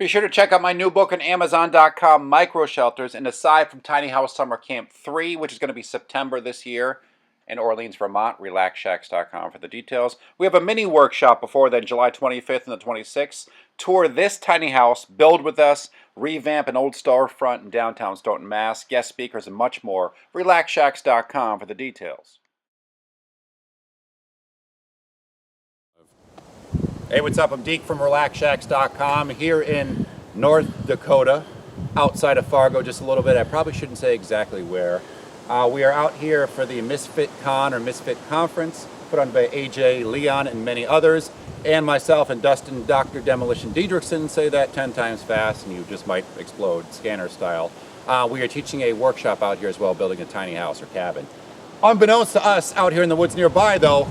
Be sure to check out my new book on Amazon.com, Microshelters, and aside from Tiny House Summer Camp 3, which is going to be September this year in Orleans, Vermont, relaxshacks.com for the details. We have a mini workshop before then, July 25th and the 26th. Tour this tiny house, build with us, revamp an old storefront in downtown Stoughton, Mass., guest speakers, and much more. Relaxshacks.com for the details. Hey, what's up? I'm Deek from RelaxShacks.com here in North Dakota, outside of Fargo just a little bit. I probably shouldn't say exactly where. We are out here for the Misfit Con or Misfit Conference, put on by AJ, Leon, and many others. And myself and Dustin, Dr. Demolition Diedricksen, say that 10 times fast and you just might explode, scanner style. We are teaching a workshop out here as well, building a tiny house or cabin. Unbeknownst to us out here in the woods nearby though,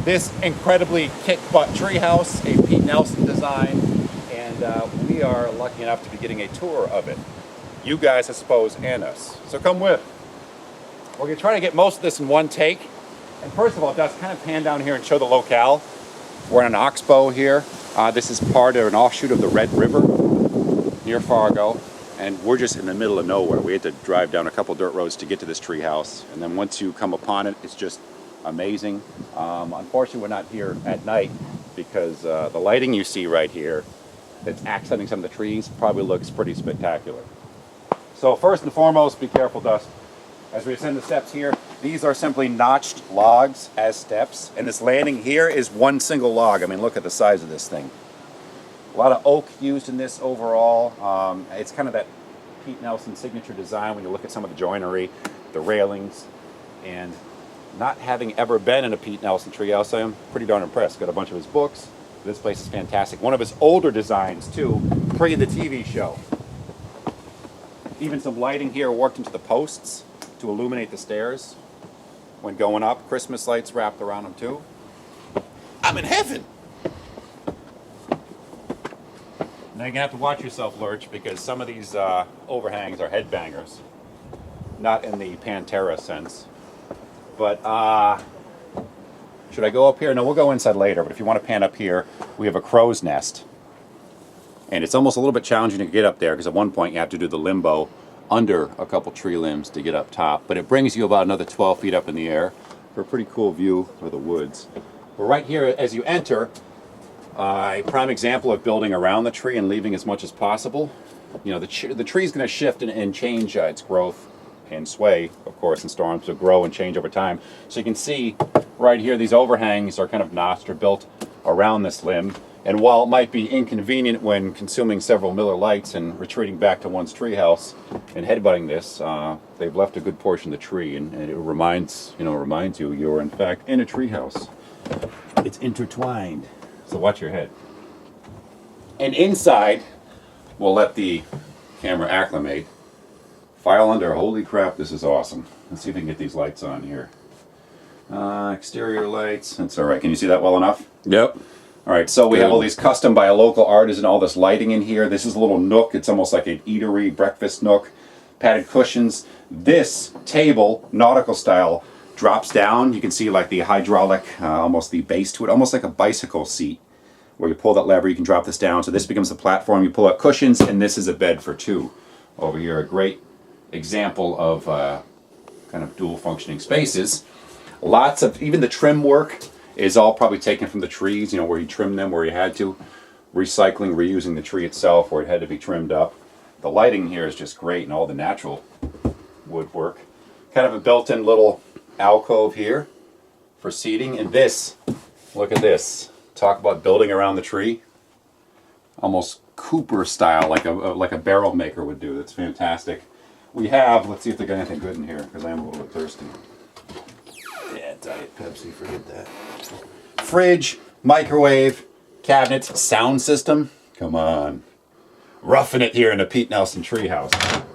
this incredibly kick-butt treehouse, a Pete Nelson design, and we are lucky enough to be getting a tour of it. You guys, I suppose, and us. So come with. We're going to try to get most of this in one take. And first of all, Dust, kind of pan down here and show the locale. We're in an oxbow here. This is part of an offshoot of the Red River near Fargo. And we're just in the middle of nowhere. We had to drive down a couple dirt roads to get to this treehouse. And then once you come upon it, it's just amazing. Unfortunately, we're not here at night because the lighting you see right here that's accenting some of the trees probably looks pretty spectacular. So first and foremost, be careful, Dust. As we ascend the steps here, these are simply notched logs as steps, and this landing here is one single log. I mean, look at the size of this thing. A lot of oak used in this overall. It's kind of that Pete Nelson signature design when you look at some of the joinery, the railings, and not having ever been in a Pete Nelson treehouse, I am pretty darn impressed. Got a bunch of his books. This place is fantastic. One of his older designs, too, pre the TV show. Even some lighting here worked into the posts to illuminate the stairs when going up. Christmas lights wrapped around them, too. I'm in heaven! Now you're going to have to watch yourself, Lurch, because some of these overhangs are headbangers. Not in the Pantera sense. But, should I go up here? No, we'll go inside later, but if you want to pan up here, we have a crow's nest. And it's almost a little bit challenging to get up there, because at one point you have to do the limbo under a couple tree limbs to get up top. But it brings you about another 12 feet up in the air for a pretty cool view of the woods. But right here, as you enter, a prime example of building around the tree and leaving as much as possible. You know, the tree's going to shift and change its growth and sway, of course, in storms, to grow and change over time. So you can see right here, these overhangs are kind of notched or built around this limb. And while it might be inconvenient when consuming several Miller Lights and retreating back to one's treehouse and headbutting this, they've left a good portion of the tree, and it reminds you you're in fact in a treehouse. It's intertwined, so watch your head. And inside, we'll let the camera acclimate. File under. Holy crap, this is awesome. Let's see if we can get these lights on here. Exterior lights. That's all right. Can you see that well enough? Yep. All right, so we have all these custom by a local artist and all this lighting in here. This is a little nook. It's almost like an eatery, breakfast nook. Padded cushions. This table, nautical style, drops down. You can see like the hydraulic, almost the base to it, almost like a bicycle seat. Where you pull that lever, you can drop this down. So this becomes the platform. You pull out cushions, and this is a bed for two. Over here, a great example of kind of dual functioning spaces. Lots of, even the trim work is all probably taken from the trees, you know, where you trim them where you had to. Recycling, reusing the tree itself where it had to be trimmed up. The lighting here is just great, and all the natural woodwork. Kind of a built-in little alcove here for seating. And this, look at this. Talk about building around the tree. Almost Cooper style, like a barrel maker would do. That's fantastic. We have, let's see if they got anything good in here, because I am a little bit thirsty. Yeah, Diet Pepsi, forget that. Fridge, microwave, cabinets, sound system. Come on. Roughing it here in a Pete Nelson treehouse.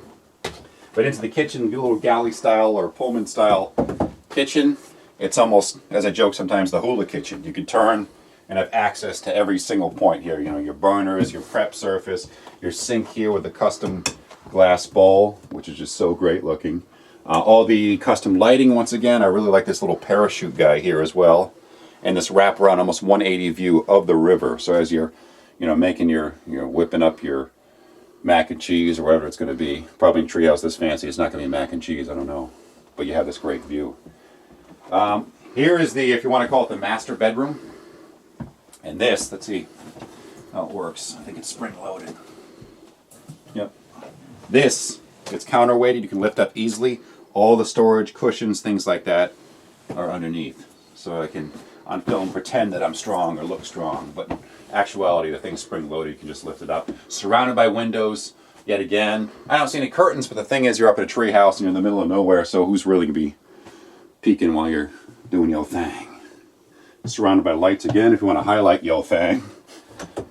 But into the kitchen, do a little galley style or Pullman style kitchen. It's almost, as I joke sometimes, the hula kitchen. You can turn and have access to every single point here. You know, your burners, your prep surface, your sink here with the custom glass bowl, which is just so great looking. All the custom lighting, once again. I really like this little parachute guy here as well. And this wraparound, almost 180 view of the river. So as you're, you know, making your, whipping up your mac and cheese or whatever it's going to be. Probably in treehouse this fancy, it's not going to be mac and cheese, I don't know. But you have this great view. Here is the, if you want to call it the master bedroom. And this, let's see how it works. I think it's spring loaded. Yep. This, it's counterweighted, you can lift up easily. All the storage, cushions, things like that are underneath. So I can, on film, pretend that I'm strong or look strong. But in actuality, the thing's spring loaded, you can just lift it up. Surrounded by windows, yet again. I don't see any curtains, but the thing is, you're up in a tree house and you're in the middle of nowhere, so who's really going to be peeking while you're doing your thing? Surrounded by lights again, if you want to highlight your thing.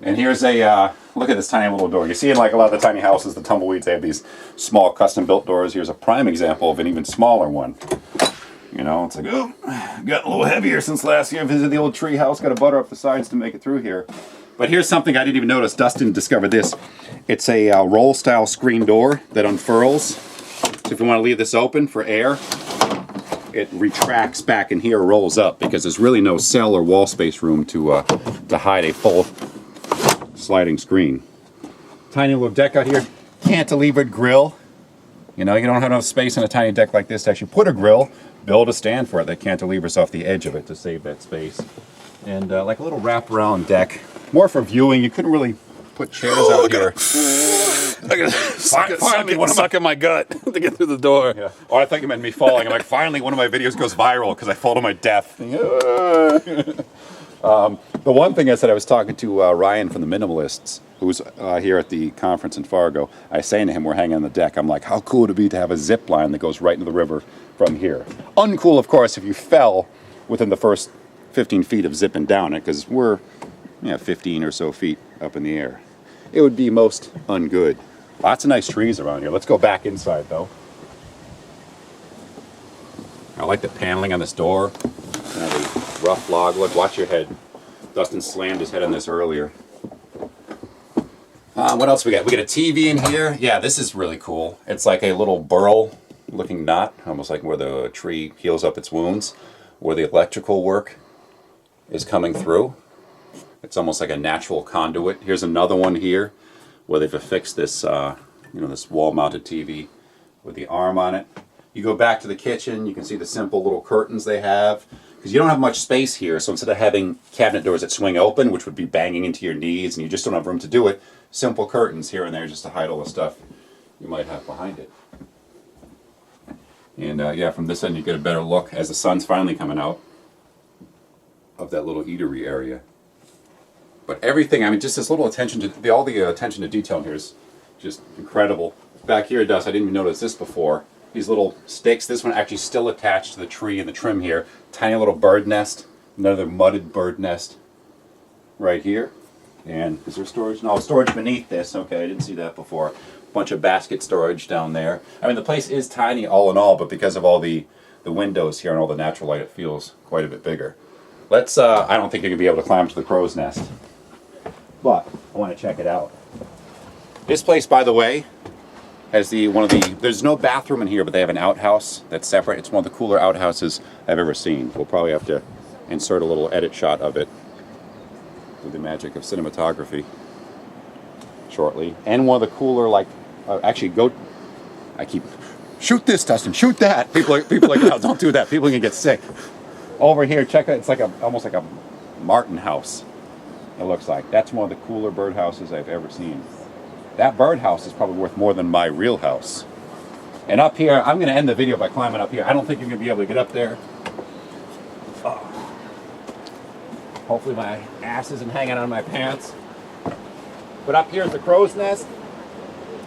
And here's a, look at this tiny little door. You see in like a lot of the tiny houses, the tumbleweeds, they have these small custom built doors. Here's a prime example of an even smaller one. You know, it's like, oh, got a little heavier since last year. Visited the old tree house, got to butter up the sides to make it through here. But here's something I didn't even notice. Dustin discovered this. It's a roll style screen door that unfurls. So if you want to leave this open for air, it retracts back in here, rolls up, because there's really no cell or wall space room to hide a full sliding screen. Tiny little deck out here, cantilevered grill. You know, you don't have enough space on a tiny deck like this to actually put a grill. Build a stand for it that cantilevers off the edge of it to save that space. And like a little wraparound deck, more for viewing. You couldn't really put chairs out here. I gotta suck in my gut to get through the door. Yeah. Oh, I thought you meant me falling. I'm like, finally one of my videos goes viral because I fall to my death. The one thing I said, I was talking to Ryan from the Minimalists, who's here at the conference in Fargo. I was saying to him, we're hanging on the deck. I'm like, how cool would it be to have a zip line that goes right into the river from here? Uncool, of course, if you fell within the first 15 feet of zipping down it, because we're 15 or so feet up in the air. It would be most ungood. Lots of nice trees around here. Let's go back inside, though. I like the paneling on this door. The rough log look. Watch your head. Dustin slammed his head on this earlier. What else we got? We got a TV in here. Yeah, this is really cool. It's like a little burl-looking knot, almost like where the tree heals up its wounds, where the electrical work is coming through. It's almost like a natural conduit. Here's another one here where they've affixed this, this wall-mounted TV with the arm on it. You go back to the kitchen, you can see the simple little curtains they have, because you don't have much space here, so instead of having cabinet doors that swing open, which would be banging into your knees, and you just don't have room to do it, simple curtains here and there just to hide all the stuff you might have behind it. And yeah, from this end you get a better look as the sun's finally coming out of that little eatery area. But everything, I mean, just this little attention to, all the attention to detail in here is just incredible. Back here, Dust, I didn't even notice this before. These little sticks, this one actually still attached to the tree and the trim here. Tiny little bird nest, another mudded bird nest right here. And is there storage? No, storage beneath this. Okay, I didn't see that before. Bunch of basket storage down there. I mean, the place is tiny all in all, but because of all the windows here and all the natural light, it feels quite a bit bigger. Let's, I don't think you're going to be able to climb to the crow's nest, but I want to check it out. This place, by the way, has there's no bathroom in here, but they have an outhouse that's separate. It's one of the cooler outhouses I've ever seen. We'll probably have to insert a little edit shot of it with the magic of cinematography shortly. And one of the cooler, like, shoot this, Dustin, shoot that. People are like, no, don't do that. People are going to get sick. Over here, check it. It's like almost like a martin house, it looks like. That's one of the cooler birdhouses I've ever seen. That birdhouse is probably worth more than my real house. And up here, I'm going to end the video by climbing up here. I don't think you're going to be able to get up there. Hopefully my ass isn't hanging on my pants. But up here is the crow's nest.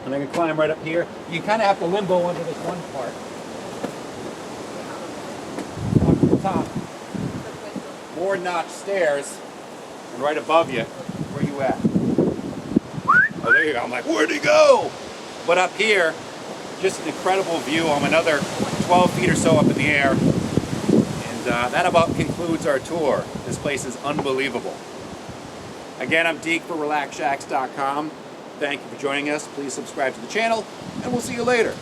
And I can climb right up here. You kind of have to limbo under this one part. Up to the top. 4-notch stairs. And right above you, where you at? Oh, there you go. I'm like, where'd he go? But up here, just an incredible view. I'm another 12 feet or so up in the air. And that about concludes our tour. This place is unbelievable. Again, I'm Deek for RelaxShacks.com. Thank you for joining us. Please subscribe to the channel, and we'll see you later.